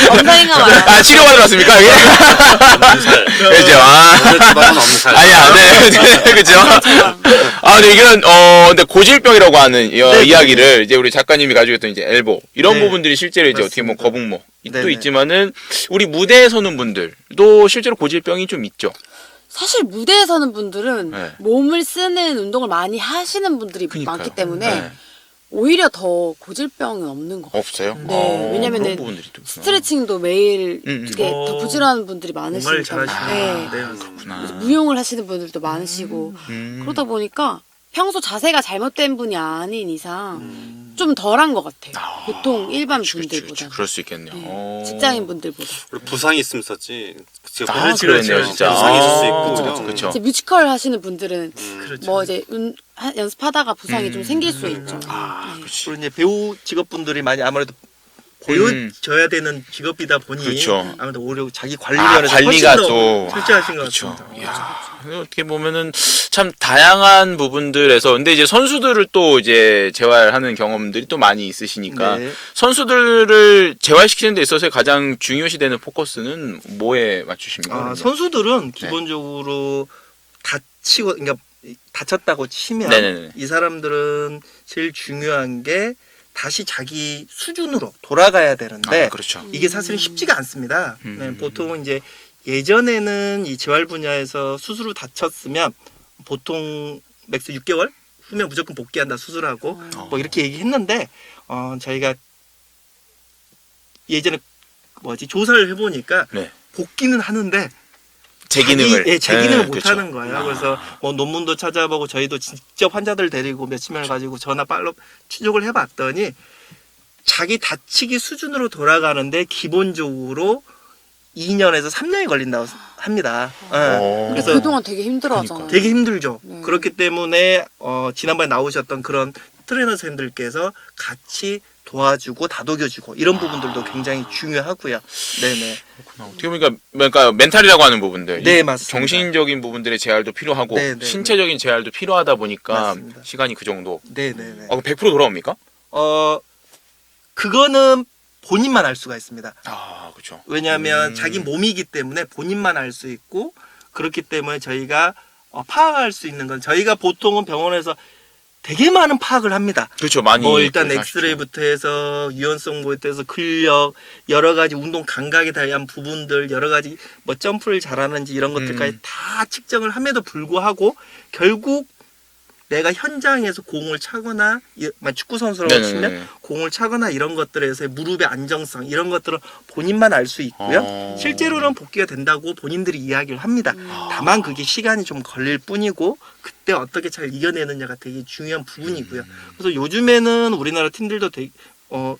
A: 엉덩이가 와요.
B: 아, 치료받으러 왔습니까? 여기?
C: 엄살.
B: 그죠.
C: 오늘 주방은 엄살.
B: 아니야, 네, 그죠. 아, 근데 이건, 근데 고질병이라고 하는 이야기를 이제 우리 작가님이 가지고 있던 이제 엘보, 이런
D: 네.
B: 부분들이 실제로 이제 어떻게 보면
D: 맞습니다.
B: 거북목, 또
D: 네네.
B: 있지만은, 우리 무대에 서는 분들도 실제로 고질병이 좀 있죠.
A: 사실 무대에 서는 분들은
B: 네.
A: 몸을 쓰는 운동을 많이 하시는 분들이
B: 그러니까요.
A: 많기 때문에
B: 네.
A: 오히려 더 고질병은 없는 것 같아요.
B: 없어요?
A: 네, 왜냐면은
B: 그런 부분들이 또 있구나.
A: 스트레칭도 매일
B: 음.
A: 이게 더 부지런한 분들이 많으시니까
D: 정말 잘하시네요.
A: 네.
D: 네.
B: 그렇구나.
A: 이제 무용을 하시는 분들도 많으시고 그러다 보니까 평소 자세가 잘못된 분이 아닌 이상 좀 덜한 것 같아요. 보통 일반 분들보다.
B: 그럴 수 있겠네요.
A: 네. 직장인 분들보다.
C: 우리 부상이 있으면 썼지. 지금
B: 아,
C: 그렇죠.
B: 그러네요, 진짜.
C: 부상이 있을 수
B: 아,
C: 있고.
B: 그쵸.
A: 이제 뮤지컬 하시는 분들은
D: 그렇죠.
A: 뭐 이제 연습하다가 부상이 좀 생길 수 있죠.
B: 아,
A: 네.
B: 그렇지.
D: 그리고 이제 배우 직업분들이 많이 아무래도 보여줘야 되는 직업이다 보니
B: 그렇죠.
D: 아무래도 오히려 자기 관리 면에서
B: 관리가
D: 훨씬 더
B: 또
D: 철저하신 것
B: 그렇죠.
D: 같습니다.
B: 이야, 어떻게 보면은 참 다양한 부분들에서 근데 이제 선수들을 또 이제 재활하는 경험들이 또 많이 있으시니까
D: 네.
B: 선수들을 재활시키는 데 있어서 가장 중요시되는 포커스는 뭐에 맞추십니까? 그러면?
D: 선수들은 기본적으로 다치고 그러니까 다쳤다고 치면
B: 네네네.
D: 이 사람들은 제일 중요한 게 다시 자기 수준으로 돌아가야 되는데
B: 그렇죠.
D: 이게 사실은 쉽지가 않습니다.
B: 음.
D: 네, 보통은 이제 예전에는 이 재활 분야에서 수술을 다쳤으면 보통 맥스 6개월 후면 무조건 복귀한다 수술하고 뭐 이렇게 얘기했는데 저희가 예전에 조사를 해보니까
B: 네.
D: 복귀는 하는데
B: 제 기능을
D: 제 기능을 못
B: 그렇죠.
D: 하는 거예요. 그래서 뭐 논문도 찾아보고 저희도 직접 환자들 데리고 몇십 명을 가지고 전화 팔로 추적을 해봤더니 자기 다치기 수준으로 돌아가는데 기본적으로 2년에서 3년이 걸린다고 합니다.
A: 근데 그동안 되게 힘들어하잖아요.
D: 되게 힘들죠.
A: 네.
D: 그렇기 때문에 지난번에 나오셨던 그런 트레이너 선생님들께서 같이 도와주고 다독여주고 이런 부분들도 굉장히 중요하고요. 네네.
B: 어떻게 보니까 그러니까 멘탈이라고 하는 부분들,
D: 네,
B: 이
D: 맞습니다.
B: 정신적인 부분들의 재활도 필요하고
D: 네, 네,
B: 신체적인 재활도 필요하다 보니까
D: 맞습니다.
B: 시간이 그 정도.
D: 네네네.
B: 100% 돌아옵니까?
D: 그거는 본인만 알 수가 있습니다.
B: 아, 그렇죠.
D: 왜냐하면 자기 몸이기 때문에 본인만 알 수 있고 그렇기 때문에 저희가 파악할 수 있는 건 저희가 보통은 병원에서 되게 많은 파악을 합니다.
B: 그렇죠. 많이
D: 뭐 일단
B: 그렇게 하시죠.
D: 엑스레이부터 해서 유연성부터 해서 근력 여러 가지 운동 감각에 대한 부분들 여러 가지 뭐 점프를 잘하는지 이런 것들까지 다 측정을 함에도 불구하고 결국 내가 현장에서 공을 차거나 축구 선수라고
B: 네네네.
D: 치면 공을 차거나 이런 것들에서의 무릎의 안정성 이런 것들은 본인만 알 수 있고요. 실제로는 복귀가 된다고 본인들이 이야기를 합니다. 다만 그게 시간이 좀 걸릴 뿐이고 그때 어떻게 잘 이겨내느냐가 되게 중요한 부분이고요. 그래서 요즘에는 우리나라 팀들도 되게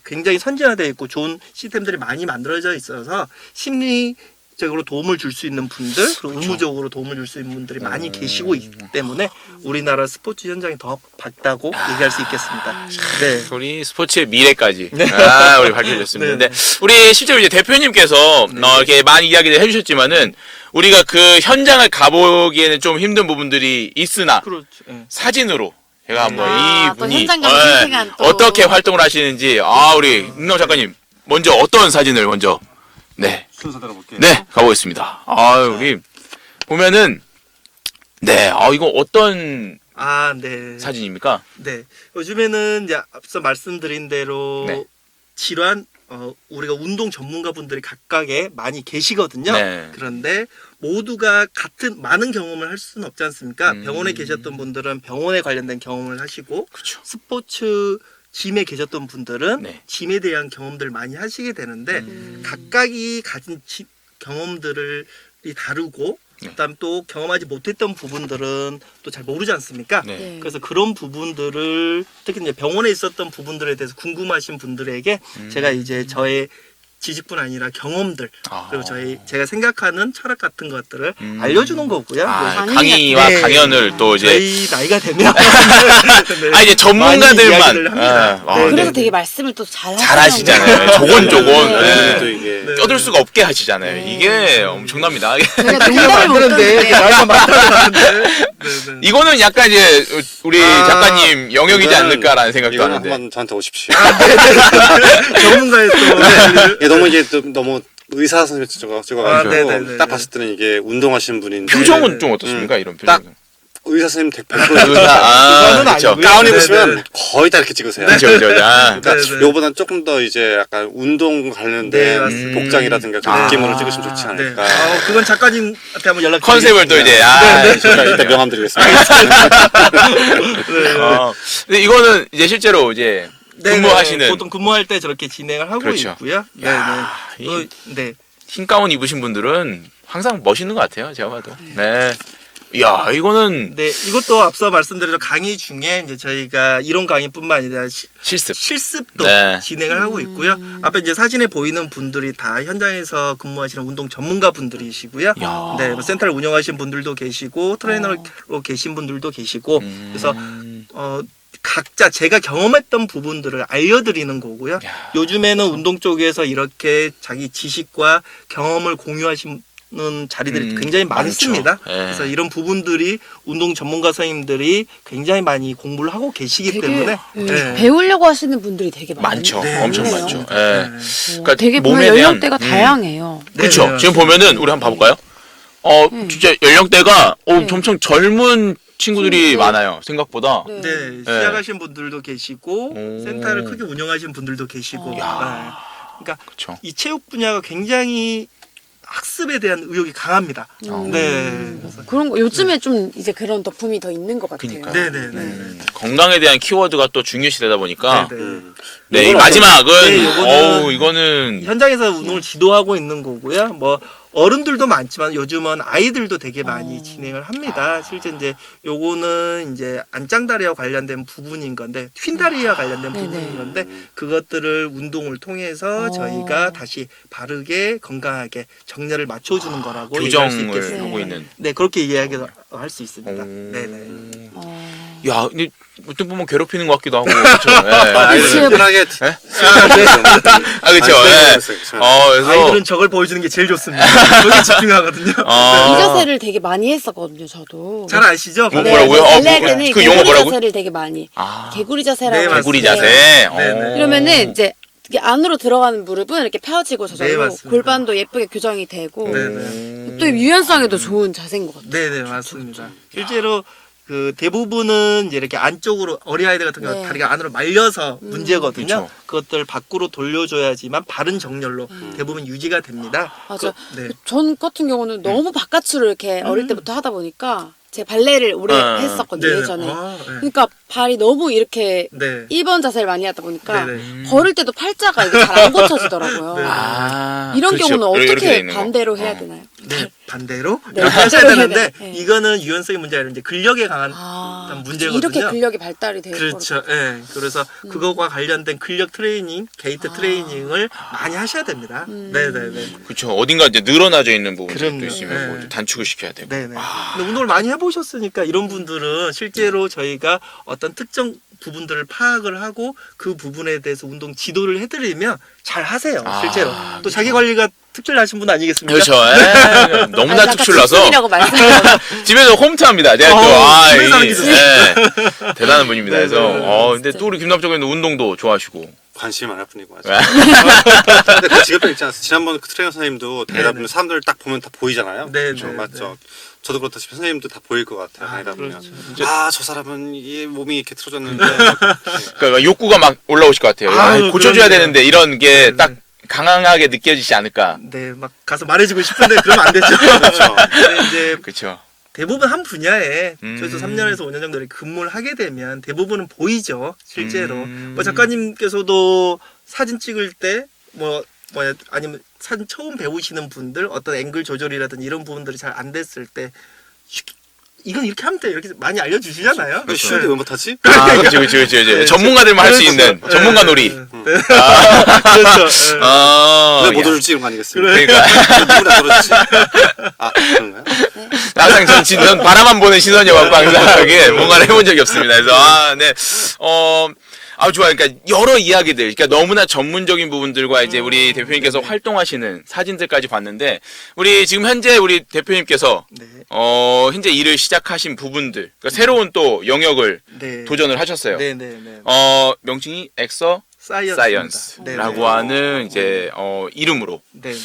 D: 굉장히 선진화되어 있고 좋은 시스템들이 많이 만들어져 있어서 심리적으로 도움을 줄 수 있는 분들 그리고 의무적으로 도움을 줄 수 있는 분들이 많이 계시고 있기 때문에 우리나라 스포츠 현장이 더 밝다고 얘기할 수 있겠습니다. 네.
B: 우리 스포츠의 미래까지 우리 밝혀줬습니다.
D: 네.
B: 근데 우리 실제로 이제 대표님께서 이렇게 많이 이야기를 해주셨지만은 우리가 그 현장을 가보기에는 좀 힘든 부분들이 있으나
D: 그렇죠. 네.
B: 사진으로 제가 한번
A: 아, 또
B: 이분이
A: 현장감이 생생한 또.
B: 어떻게 활동을 하시는지 우리 은경 작가님 먼저 어떤 사진을 먼저 네
C: 순서대로 볼게요.
B: 네, 가보겠습니다. 우리 보면은 네, 이거 어떤
D: 아, 네.
B: 사진입니까?
D: 네. 요즘에는 이제 앞서 말씀드린 대로
B: 네.
D: 질환 우리가 운동 전문가분들이 각각에 많이 계시거든요.
B: 네.
D: 그런데 모두가 같은 많은 경험을 할 수는 없지 않습니까? 병원에 계셨던 분들은 병원에 관련된 경험을 하시고
B: 그렇죠.
D: 스포츠 짐에 계셨던 분들은
B: 네.
D: 짐에 대한 경험들을 많이 하시게 되는데 각각이 가진 경험들을 다루고 그다음 또 경험하지 못했던 부분들은 또 잘 모르지 않습니까?
B: 네.
A: 네.
D: 그래서 그런 부분들을 특히 이제 병원에 있었던 부분들에 대해서 궁금하신 분들에게 제가 이제 저의 지식뿐 아니라 경험들 그리고 제가 생각하는 철학 같은 것들을 알려주는 거고요.
B: 강의와
D: 네.
B: 강연을 또 이제
D: 저희 나이가 되면
B: 이제 전문가들만
D: 많이 이야기를 합니다. 네.
A: 그래서
B: 네.
A: 되게 말씀을 또
B: 잘하시잖아요. 조곤조곤
A: 네.
C: 또 이게
B: 껴들 수가 없게 하시잖아요. 이게 엄청납니다.
A: 제가 농담을 못 던지네요.
D: 나이가 많다고 하는데. 네.
B: 이거는 약간 이제 우리 작가님 영역이지
C: 이거는-
B: 않을까라는 생각도
C: 이거는
B: 하는데.
C: 한번 저한테 오십시오.
D: 전문가의 또
C: 예, 너무 이게 또 너무 의사 선생님 찍어가지고
D: 네네네.
C: 딱 봤을 때는 이게 운동하시는 분인데
B: 표정은 좀 어떻습니까? 이런
C: 딱
B: 표정.
C: 의사 선생님 100%
D: 의사는
B: 그렇죠.
D: 아니고요.
C: 가운
D: 네,
C: 입으시면
D: 네.
C: 거의 다 이렇게 찍으세요.
B: 그렇죠, 그렇죠.
C: 그러니까
D: 네, 네.
C: 요거보다는 조금 더 이제 약간 운동
D: 네,
C: 관련된
D: 맞습니다.
C: 복장이라든가 그런 느낌으로 찍으시면 좋지
D: 네.
C: 않을까.
D: 그건 작가님한테 한번 연락.
B: 컨셉을 또 이제
C: 제가 이따 명함 드리겠습니다.
B: 근데 이거는 이제 실제로 이제 근무하시는
D: 보통 근무할 때 저렇게 진행을 하고
B: 그렇죠.
D: 있고요. 네,
B: 야,
D: 네.
B: 이-
D: 네.
B: 흰 가운 입으신 분들은 항상 멋있는 것 같아요. 제가 봐도. 네. 이야, 이거는
D: 네, 이것도 앞서 말씀드린 강의 중에 이제 저희가 이론 강의뿐만 아니라
B: 실습.
D: 실습도
B: 네.
D: 진행을 하고 있고요. 앞에 이제 사진에 보이는 분들이 다 현장에서 근무하시는 운동 전문가 분들이시고요.
B: 야.
D: 네, 뭐 센터를 운영하신 분들도 계시고 트레이너로 계신 분들도 계시고 그래서 각자 제가 경험했던 부분들을 알려드리는 거고요.
B: 야.
D: 요즘에는 운동 쪽에서 이렇게 자기 지식과 경험을 공유하시는 자리들이 굉장히
B: 많죠.
D: 많습니다.
B: 예.
D: 그래서 이런 부분들이 운동 전문가 선생님들이 굉장히 많이 공부를 하고 계시기
A: 되게
D: 때문에 네.
A: 배우려고 하시는 분들이 되게
B: 많죠.
A: 많네요.
B: 엄청
A: 많네요.
B: 많죠. 예.
D: 네.
B: 그러니까
A: 되게 보면
B: 몸에 대한-
A: 연령대가 다양해요.
D: 네,
B: 그렇죠.
D: 네,
B: 지금
D: 맞습니다.
B: 보면은 우리 한번 봐볼까요? 진짜 연령대가 엄청 젊은 친구들이 많아요. 생각보다.
A: 네.
D: 네, 시작하신 분들도 계시고
B: 오.
D: 센터를 크게 운영하신 분들도 계시고
B: 야.
D: 네. 그러니까
B: 그렇죠.
D: 이 체육 분야가 굉장히 학습에 대한 의욕이 강합니다. 네. 그래서
A: 그런 거 요즘에 좀 이제 그런 덕분이 더 있는 것 같아요.
B: 그러니까요.
D: 네네네.
B: 건강에 대한 키워드가 또 중요시되다 보니까
D: 네네.
B: 네, 이
C: 이거는
B: 마지막은
D: 네, 요거는
B: 이거는
D: 현장에서 운동을 지도하고 있는 거고요. 뭐 어른들도 많지만 요즘은 아이들도 되게 많이 진행을 합니다. 실제 이제 요거는 이제 안짱다리와 관련된 부분인 건데 휜다리와 관련된
A: 네네.
D: 부분인 건데 그것들을 운동을 통해서 저희가 다시 바르게 건강하게 정렬을 맞춰주는 거라고 얘기할 수
B: 교정을
D: 있겠습니다.
B: 하고 있는.
D: 네, 그렇게 이야기할 수 있습니다.
B: 오.
D: 네네.
B: 야, 근데 어떻게 보면 괴롭히는 것 같기도 하고. 그렇죠. 예.
C: 아이들 편하게
B: 그렇죠. 예. 그래서
D: 아이들은 저걸 보여주는 게 제일 좋습니다. 거기에 집중하거든요.
A: 이 자세를 되게 많이 했었거든요, 저도.
D: 잘 아시죠?
B: 뭐,
A: 네,
B: 뭐라고요?
A: 발레 할 때는
B: 그 용어
A: 개구리
B: 뭐라고?
A: 자세를 되게 많이. 개구리 자세라고.
D: 네,
B: 개구리
A: 했어요.
B: 자세.
D: 네네.
A: 이러면은 이제 이게 안으로 들어가는 무릎은 이렇게 펴지고
D: 네,
A: 저절로
D: 맞습니다.
A: 골반도 예쁘게 교정이 되고
D: 네네.
A: 또 유연성에도 좋은 자세인 것 같아요.
D: 네네 맞습니다. 실제로 그 대부분은 이제 이렇게 안쪽으로 어린아이들 같은 경우
A: 네.
D: 다리가 안으로 말려서 문제거든요.
B: 그쵸.
D: 그것들 밖으로 돌려줘야지만 바른 정렬로 대부분 유지가 됩니다.
A: 맞아.
D: 네.
A: 전 같은 경우는 너무 바깥으로 이렇게 어릴 때부터 하다 보니까 제 발레를 오래 했었거든요,
D: 네네.
A: 예전에.
D: 아, 네.
A: 그러니까 발이 너무 이렇게
D: 네.
A: 1번 자세를 많이 하다 보니까
D: 네네.
A: 걸을 때도 팔자가 이게 잘 안 고쳐지더라고요.
D: 네.
A: 이런
B: 그렇죠.
A: 경우는
B: 이렇게 돼
A: 어떻게
B: 있는 거.
A: 반대로 해야 되나요?
D: 네, 반대로
A: 네,
D: 이렇게 하셔야
A: 반대로 해야
D: 되는데
A: 돼. 네.
D: 이거는 유연성의 문제가 아니라 이제 근력에 강한 문제거든요.
A: 이렇게 근력이 발달이 되고
D: 그렇죠. 예. 그래서 그거와 관련된 근력 트레이닝, 게이트 트레이닝을 많이 하셔야 됩니다. 네네네.
B: 그렇죠. 어딘가 이제 늘어나져 있는 부분도
D: 그럼요.
B: 있으면 뭐
D: 네.
B: 단축을 시켜야 되고.
D: 네네. 근데 운동을 많이 해보셨으니까 이런 분들은 실제로 저희가 어떤 특정 부분들을 파악을 하고 그 부분에 대해서 운동 지도를 해드리면 잘 하세요. 실제로. 또 자기 관리가 특출 나신 분 아니겠습니까?
B: 그렇죠. 에, 너무나 특출나서
A: 이라고 말씀드렸는데
B: 집에서 홈트합니다. 제가
D: 집에서 하는 기술.
B: 대단한 분입니다.
D: 네,
B: 그래서
D: 네.
B: 근데 또 우리 김남정님도 운동도 좋아하시고.
C: 관심이 많을 뿐이고 아직. 근데 그 직업병 있지 않습니까? 지난번 그 트레이너 선생님도 다니다 보면 사람들 딱 보면 다 보이잖아요.
D: 네,
C: 그렇죠?
D: 네,
C: 맞죠. 저도 그렇다시피 선생님도 다 보일 것 같아요. 다니다 보면.
D: 그렇죠.
C: 저 사람은 이 몸이 이렇게 틀어졌는데.
B: 그러니까 욕구가 막 올라오실 것 같아요.
D: 아유,
B: 고쳐줘야
D: 그럼요.
B: 되는데 이런 게
D: 네,
B: 딱
D: 네.
B: 강하게 느껴지지 않을까.
D: 네, 막 가서 말해주고 싶은데 그러면 안 되죠.
C: 그렇죠.
D: 근데 이제
B: 그렇죠.
D: 대부분 한 분야에 저희도
B: 음.
D: 3년에서 5년 정도 이렇게 근무를 하게 되면 대부분은 보이죠, 실제로.
B: 음.
D: 뭐 작가님께서도 사진 찍을 때 아니면 사진 처음 배우시는 분들 어떤 앵글 조절이라든지 이런 부분들이 잘 안 됐을 때 이건 이렇게 하면 돼 이렇게 많이 알려주시잖아요.
C: 그 쉬운데 왜 못하지?
B: 그렇죠.
D: 네,
B: 전문가들만 할 수
D: 그렇죠.
B: 있는 전문가 놀이.
D: 네. 그렇죠. 네.
C: 왜 못
B: 야.
C: 오를지 이런 거 아니겠습니까?
B: 그러니까
C: 누구나 그렇지. 아 그런가요?
B: 항상 전 바라만 보는 시선이어갖고 항상 이게 뭔가를 해본 적이 없습니다. 그래서 네. 좋아요. 그러니까 여러 이야기들, 그러니까 너무나 전문적인 부분들과 이제 우리 대표님께서 활동하시는 사진들까지 봤는데, 우리 지금 현재 우리 대표님께서
D: 네.
B: 현재 일을 시작하신 부분들, 그러니까 새로운 또 영역을
D: 네.
B: 도전을 하셨어요.
D: 네네네.
B: 명칭이 엑서 사이언스라고
D: 네네.
B: 하는 이제 이름으로
D: 네네.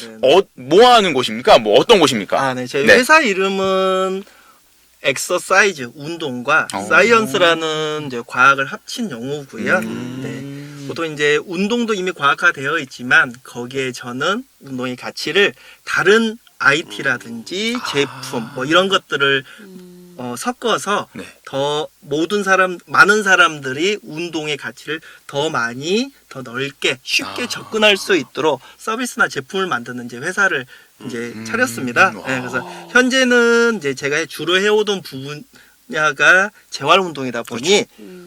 B: 뭐 하는 곳입니까? 뭐 어떤 곳입니까?
D: 아, 네. 저희
B: 네.
D: 회사 이름은 엑서사이즈 운동과
B: 오.
D: 사이언스라는 이제 과학을 합친 용어고요.
B: 음.
D: 네. 보통 이제 운동도 이미 과학화되어 있지만 거기에 저는 운동의 가치를 다른 IT라든지 제품 뭐 이런 것들을 섞어서
B: 네.
D: 더 많은 사람들이 운동의 가치를 더 많이 더 넓게 쉽게 접근할 수 있도록 서비스나 제품을 만드는 이제 회사를 이제 차렸습니다. 네, 그래서 현재는 이제 제가 주로 해오던 분야가 재활 운동이다 보니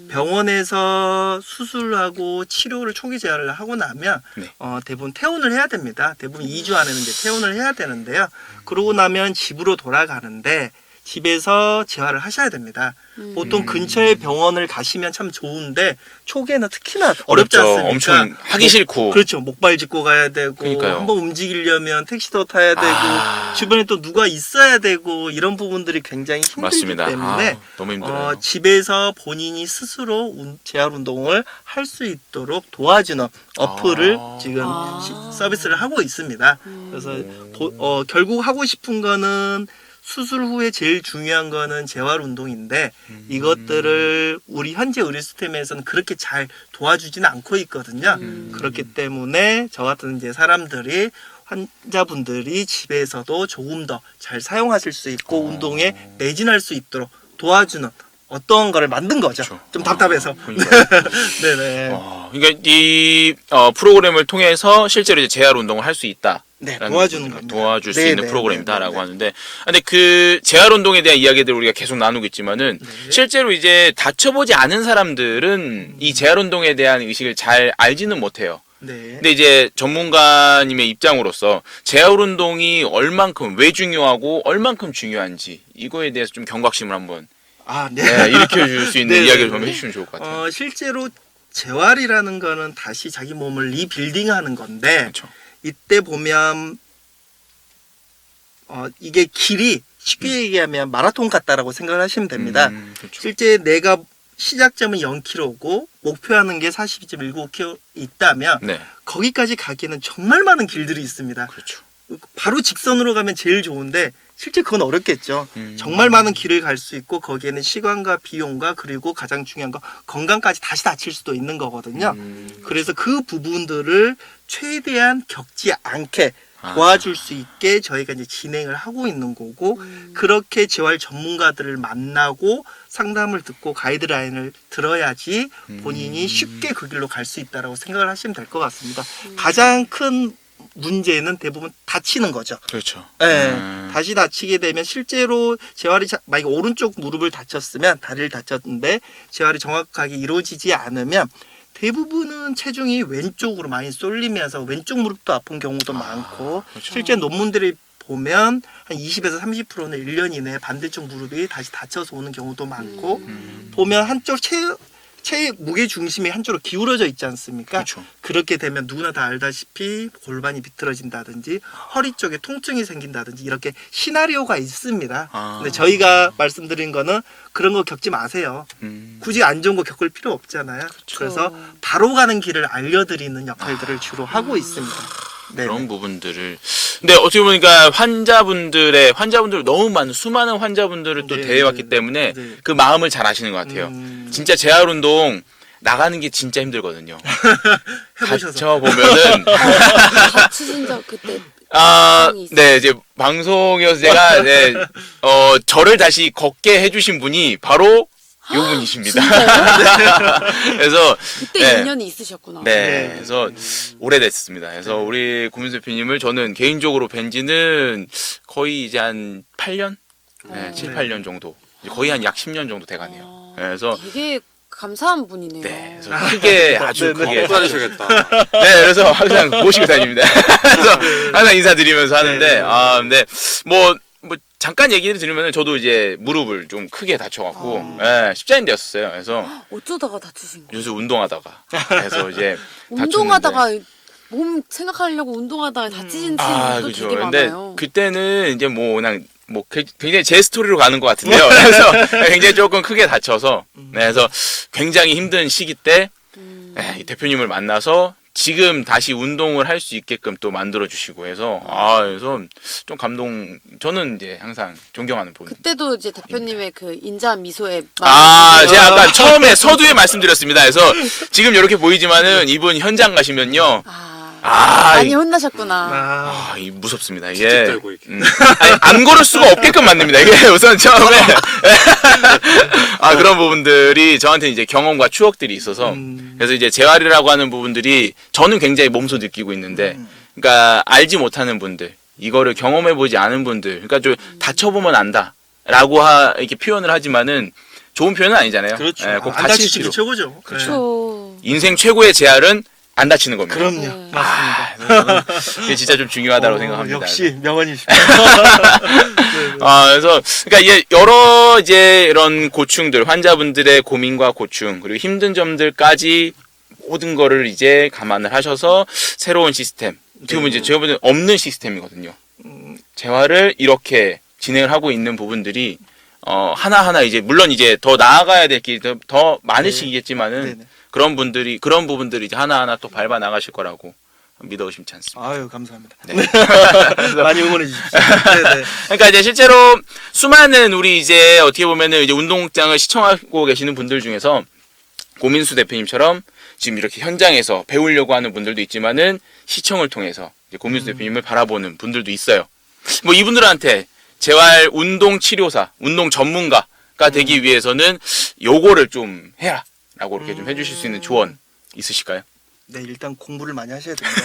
D: 병원에서 수술하고 치료를 초기 재활을 하고 나면
B: 네.
D: 대부분 퇴원을 해야 됩니다. 대부분 2주 안에는 이제 퇴원을 해야 되는데요. 그러고 나면 집으로 돌아가는데 집에서 재활을 하셔야 됩니다. 보통 근처에 병원을 가시면 참 좋은데 초기에는 특히나 어렵지
B: 어렵죠.
D: 않습니까?
B: 엄청 하기 싫고.
D: 그렇죠. 목발 짚고 가야 되고
B: 그러니까요.
D: 한번 움직이려면 택시도 타야 되고
B: 아.
D: 주변에 또 누가 있어야 되고 이런 부분들이 굉장히 힘들기
B: 맞습니다.
D: 때문에
B: 너무 힘들어요.
D: 집에서 본인이 스스로 재활 운동을 할 수 있도록 도와주는 어플을 지금 서비스를 하고 있습니다. 그래서 결국 하고 싶은 거는 수술 후에 제일 중요한 거는 재활 운동인데 이것들을 우리 현재 의료 시스템에서는 그렇게 잘 도와주지는 않고 있거든요. 그렇기 때문에 저 같은 이제 사람들이 환자분들이 집에서도 조금 더 잘 사용하실 수 있고 운동에 매진할 수 있도록 도와주는 어떤 거를 만든 거죠.
B: 그렇죠.
D: 좀 답답해서.
B: 그러니까요.
D: 네네.
B: 그러니까 이 프로그램을 통해서 실제로 이제 재활 운동을 할 수 있다.
D: 네, 도와주는 겁니다.
B: 도와줄 수
D: 네,
B: 있는
D: 네,
B: 프로그램이다라고
D: 네, 네.
B: 하는데, 근데 그 재활 운동에 대한 이야기들을 우리가 계속 나누고 있지만은 실제로 이제 다쳐보지 않은 사람들은 이 재활 운동에 대한 의식을 잘 알지는 못해요.
D: 네.
B: 근데 이제 전문가님의 입장으로서 재활 운동이 얼만큼 왜 중요하고 얼만큼 중요한지 이거에 대해서 좀 경각심을 한번
D: 네.
B: 일으켜 줄 수 있는
D: 네,
B: 이야기를
D: 네,
B: 좀
D: 네.
B: 해주시면 좋을 것 같아요.
D: 실제로 재활이라는 거는 다시 자기 몸을 리빌딩하는 건데
B: 그렇죠.
D: 이때 보면 이게 길이 쉽게 얘기하면 마라톤 같다라고 생각을 하시면 됩니다.
B: 그렇죠.
D: 실제 내가 시작점은 0km고 목표하는 게 42.19km 있다면
B: 네,
D: 거기까지 가기에는 정말 많은 길들이 있습니다.
B: 그렇죠.
D: 바로 직선으로 가면 제일 좋은데 실제 그건 어렵겠죠. 정말 많은 길을 갈 수 있고 거기에는 시간과 비용과 그리고 가장 중요한 거 건강까지 다시 다칠 수도 있는 거거든요. 그래서 그 부분들을 최대한 겪지 않게 도와줄 수 있게 저희가 이제 진행을 하고 있는 거고 그렇게 재활 전문가들을 만나고 상담을 듣고 가이드라인을 들어야지 본인이 쉽게 그 길로 갈 수 있다라고 생각을 하시면 될 것 같습니다. 가장 큰 문제는 대부분 다치는 거죠.
B: 그렇죠.
D: 네, 다시 다치게 되면 실제로 재활이 만약에 오른쪽 무릎을 다쳤으면 다리를 다쳤는데 재활이 정확하게 이루어지지 않으면 대부분은 체중이 왼쪽으로 많이 쏠리면서 왼쪽 무릎도 아픈 경우도 많고
B: 그렇죠.
D: 실제 논문들이 보면 한 20에서 30%는 1년 이내에 반대쪽 무릎이 다시 다쳐서 오는 경우도 많고 보면 한쪽 무게 중심이 한쪽으로 기울어져 있지 않습니까?
B: 그렇죠.
D: 그렇게 되면 누구나 다 알다시피 골반이 비틀어진다든지 허리 쪽에 통증이 생긴다든지 이렇게 시나리오가 있습니다. 근데 저희가 말씀드린 거는 그런 거 겪지 마세요. 굳이 안 좋은 거 겪을 필요 없잖아요. 그래서 바로 가는 길을 알려드리는 역할들을 주로 하고 있습니다. 네.
B: 그런 부분들을. 근데 어떻게 보니까 환자분들 너무 많은 수많은 환자분들을 또
D: 네,
B: 대해왔기
D: 네,
B: 때문에
D: 네.
B: 그 마음을 잘 아시는 것 같아요. 진짜 재활 운동 나가는 게 진짜 힘들거든요.
D: 해보셔서.
B: 갇혀 보면은
A: 다치신 적 그때 방송이 있어요?
B: 네, 이제 방송이어서 제가 저를 다시 걷게 해주신 분이 바로 요 분이십니다. 그래서
A: 그때
B: 네.
A: 인연이 있으셨구나.
B: 네, 그래서 오래됐습니다. 그래서 우리 고민수 대표님을 저는 개인적으로 뵌지는 거의 이제 한 8년? 네, 7, 8년 정도. 이제 거의 한 약 10년 정도 돼가네요. 네, 그래서
A: 되게 감사한 분이네요.
B: 네, 그래서 크게 아주 크게
C: 또 다니셔야겠다.
B: 네, 그래서 항상 모시고 다닙니다. 그래서 항상 인사드리면서 하는데, 근데 뭐 잠깐 얘기를 드리면은 저도 이제 무릎을 좀 크게 다쳐갖고, 쉽지 않은 데였어요. 그래서
A: 어쩌다가 다치신 거예요?
B: 요새 운동하다가, 그래서 이제
A: 운동하다가 몸 생각하려고 운동하다가 다치신 분도
B: 그죠.
A: 되게
B: 근데
A: 많아요.
B: 그때는 이제 그냥 굉장히 제 스토리로 가는 것 같은데요. 그래서 굉장히 조금 크게 다쳐서, 네, 그래서 굉장히 힘든 시기 때 이 대표님을 만나서 지금 다시 운동을 할 수 있게끔 또 만들어 주시고 해서 그래서 좀 저는 이제 항상 존경하는 부분.
A: 그때도 이제 대표님의 그 인자한 미소에
B: 제가 아까 처음에 서두에 말씀드렸습니다. 그래서 지금 이렇게 보이지만은 이분 현장 가시면요.
A: 많이 혼나셨구나.
B: 이 무섭습니다.
C: 틱틱
B: 이게
C: 들고 이렇게.
B: 아니, 안 걸을 수가 없게끔 만듭니다. 이게 우선 처음에 그런 부분들이 저한테 이제 경험과 추억들이 있어서 그래서 이제 재활이라고 하는 부분들이 저는 굉장히 몸소 느끼고 있는데, 그러니까 알지 못하는 분들, 이거를 경험해 보지 않은 분들, 그러니까 좀 다쳐보면 안다라고 이렇게 표현을 하지만은 좋은 표현은 아니잖아요.
D: 그렇죠.
B: 예, 꼭
D: 안
B: 다칠
D: 다치시기
B: 필요.
D: 최고죠.
A: 그렇죠.
B: 인생 최고의 재활은 안 다치는 겁니다.
D: 그럼요. 맞습니다.
B: 그게 진짜 좀 중요하다고 생각합니다.
D: 역시 명언이십니다.
B: 그래서 그러니까 이게 여러 이제 이런 고충들, 환자분들의 고민과 고충, 그리고 힘든 점들까지 모든 거를 이제 감안을 하셔서 새로운 시스템, 지금 이제 제가 보기에는 없는 시스템이거든요. 재활을 이렇게 진행을 하고 있는 부분들이 하나하나 이제 물론 이제 더 나아가야 될 길이 더 많으시겠지만은
D: 네네.
B: 그런 부분들이 이제 하나하나 또 밟아 나가실 거라고 믿어 의심치 않습니다.
D: 아유, 감사합니다.
B: 네.
D: 많이 응원해 주십시오. 네네.
B: 그러니까 이제 실제로 수많은 우리 이제 어떻게 보면은 이제 운동장을 시청하고 계시는 분들 중에서 고민수 대표님처럼 지금 이렇게 현장에서 배우려고 하는 분들도 있지만은 시청을 통해서 이제 고민수 대표님을 바라보는 분들도 있어요. 뭐 이분들한테 재활 운동 치료사, 운동 전문가가 되기 위해서는 요거를 좀 해라라고 이렇게 좀 해주실 수 있는 조언 있으실까요?
D: 네, 일단 공부를 많이 하셔야 됩니다.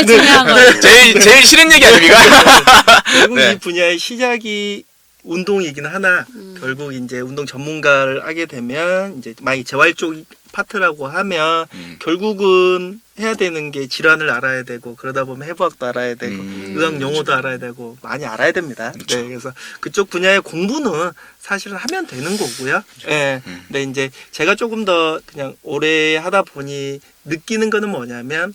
A: 제일 중요한 거.
B: 제일 싫은 얘기 아닙니까?
D: 결국
B: 네.
D: 이 분야의 시작이 운동이긴 하나 결국 이제 운동 전문가를 하게 되면 이제 만약 재활 쪽 파트라고 하면 결국은 해야 되는 게 질환을 알아야 되고 그러다 보면 해부학도 알아야 되고 의학 용어도 알아야 되고 많이 알아야 됩니다.
B: 그렇죠.
D: 네, 그래서 그쪽 분야의 공부는 사실은 하면 되는 거고요. 예. 근데 이제 제가 조금 더 그냥 오래 하다 보니 느끼는 거는 뭐냐면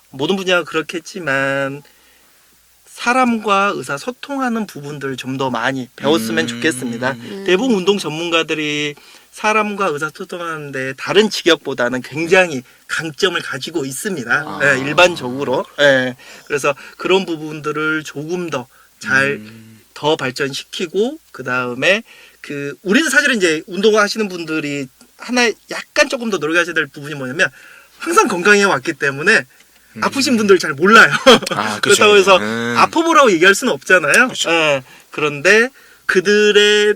D: 모든 분야가 그렇겠지만 사람과 의사 소통하는 부분들을 좀 더 많이 배웠으면 좋겠습니다. 대부분 운동 전문가들이 사람과 의사소통하는데 다른 직역보다는 굉장히 강점을 가지고 있습니다. 예, 일반적으로. 예, 그래서 그런 부분들을 조금 더 잘 더 발전시키고 그 다음에 우리는 사실은 이제 운동을 하시는 분들이 하나 약간 조금 더 노력하셔야 될 부분이 뭐냐면 항상 건강해 왔기 때문에 아프신 분들 잘 몰라요.
B: 그렇죠.
D: 그렇다고 해서 아파보라고 얘기할 수는 없잖아요.
B: 그렇죠.
D: 그런데 그들의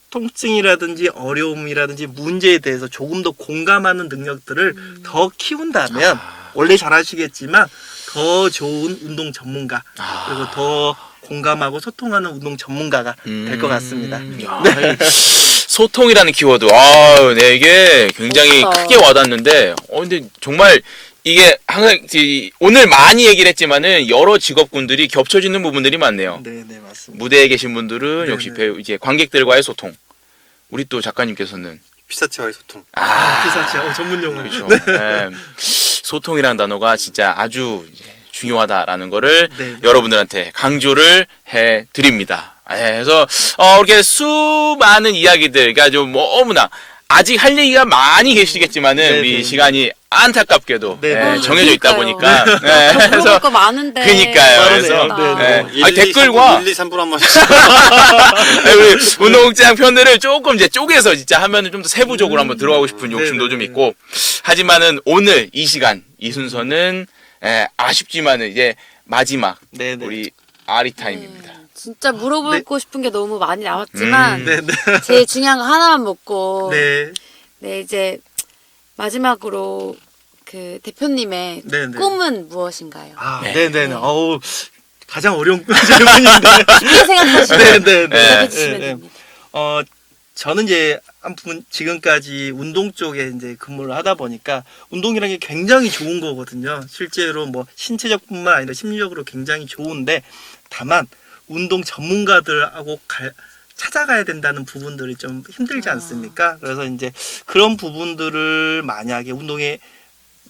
D: 통증이라든지 어려움이라든지 문제에 대해서 조금 더 공감하는 능력들을 더 키운다면 원래 잘하시겠지만 더 좋은 운동 전문가 그리고 더 공감하고 소통하는 운동 전문가가 될 것 같습니다.
B: 네. 소통이라는 키워드, 네, 이게 굉장히
A: 멋있다.
B: 크게 와닿는데, 근데 정말 이게 항상 오늘 많이 얘기를 했지만은 여러 직업군들이 겹쳐지는 부분들이 많네요.
D: 네, 맞습니다.
B: 무대에 계신 분들은
D: 네네.
B: 역시 배우 이제 관객들과의 소통. 우리 또 작가님께서는
C: 피사체와의 소통.
D: 피사체 전문 용어.
B: 그렇죠. 네. 소통이라는 단어가 진짜 아주 이제 중요하다라는 거를
D: 네.
B: 여러분들한테 강조를 해 드립니다. 그래서 이렇게 수많은 이야기들, 그러니까 좀 너무나 아직 할 얘기가 많이 계시겠지만은
D: 네,
B: 우리
D: 네.
B: 시간이 안타깝게도
D: 네, 네.
B: 정해져 있다
A: 그러니까요.
B: 보니까 네,
A: 물어볼 거 많은데.
B: 그니까요.
D: 그래서
A: 그러니까.
D: 네,
B: 네. 아니, 댓글과
C: 1, 2, 3부로 한번
B: 우리 운동장 편들을 조금 이제 쪼개서 진짜 하면은 좀 더 세부적으로 한번 들어가고 싶은 욕심도
D: 네네.
B: 좀 있고, 하지만은 오늘 이 시간 이 순서는 아쉽지만은 이제 마지막
D: 네네.
B: 우리 아리 타임입니다.
A: 진짜 물어보고 싶은 게 너무 많이 남았지만
D: 네, 네.
A: 제일 중요한 거 하나만 묻고
D: 네.
A: 네, 이제 마지막으로 그 대표님의
D: 네, 네.
A: 꿈은 무엇인가요?
D: 네, 네, 네. 어우, 가장 어려운 질문인데.
A: 깊게 생각하시고
D: 네, 네, 네.
A: 대답해 주시면
D: 네, 네.
A: 됩니다.
D: 저는 이제 지금까지 운동 쪽에 이제 근무를 하다 보니까 운동이라는 게 굉장히 좋은 거거든요. 실제로 뭐 신체적뿐만 아니라 심리적으로 굉장히 좋은데, 다만 운동 전문가들하고 찾아가야 된다는 부분들이 좀 힘들지 않습니까? 그래서 이제 그런 부분들을 만약에 운동에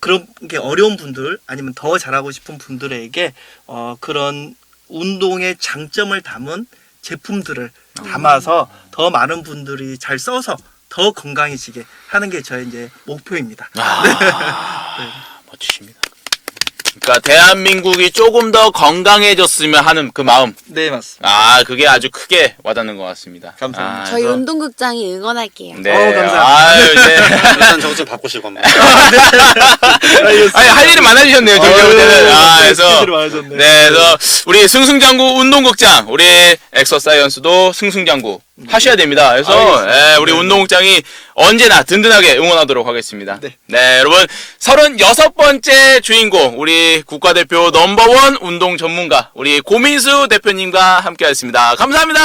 D: 그런 게 어려운 분들 아니면 더 잘하고 싶은 분들에게 그런 운동의 장점을 담은 제품들을 담아서 더 많은 분들이 잘 써서 더 건강해지게 하는 게 저의 이제 목표입니다.
B: 멋지십니다. 그러니까 대한민국이 조금 더 건강해졌으면 하는 그 마음.
D: 네, 맞습니다.
B: 그게 아주 크게 와닿는 것 같습니다.
D: 감사합니다.
A: 저희
B: 그래서-
A: 운동극장이 응원할게요.
B: 네.
D: 감사합니다.
B: 아유, 네.
C: 일단 저거 좀 바꾸시고 한번.
B: 아니, 할 일이 많아지셨네요, 저희 때는. 그래서.
D: 많아졌네.
B: 네, 그래서 우리 승승장구 운동극장, 우리 엑서사이언스도 승승장구 하셔야 됩니다. 그래서 우리 운동극장이 언제나 든든하게 응원하도록 하겠습니다.
D: 네.
B: 여러분 36번째 주인공 우리 국가대표 넘버원 운동 전문가 우리 고민수 대표님과 함께하였습니다. 감사합니다.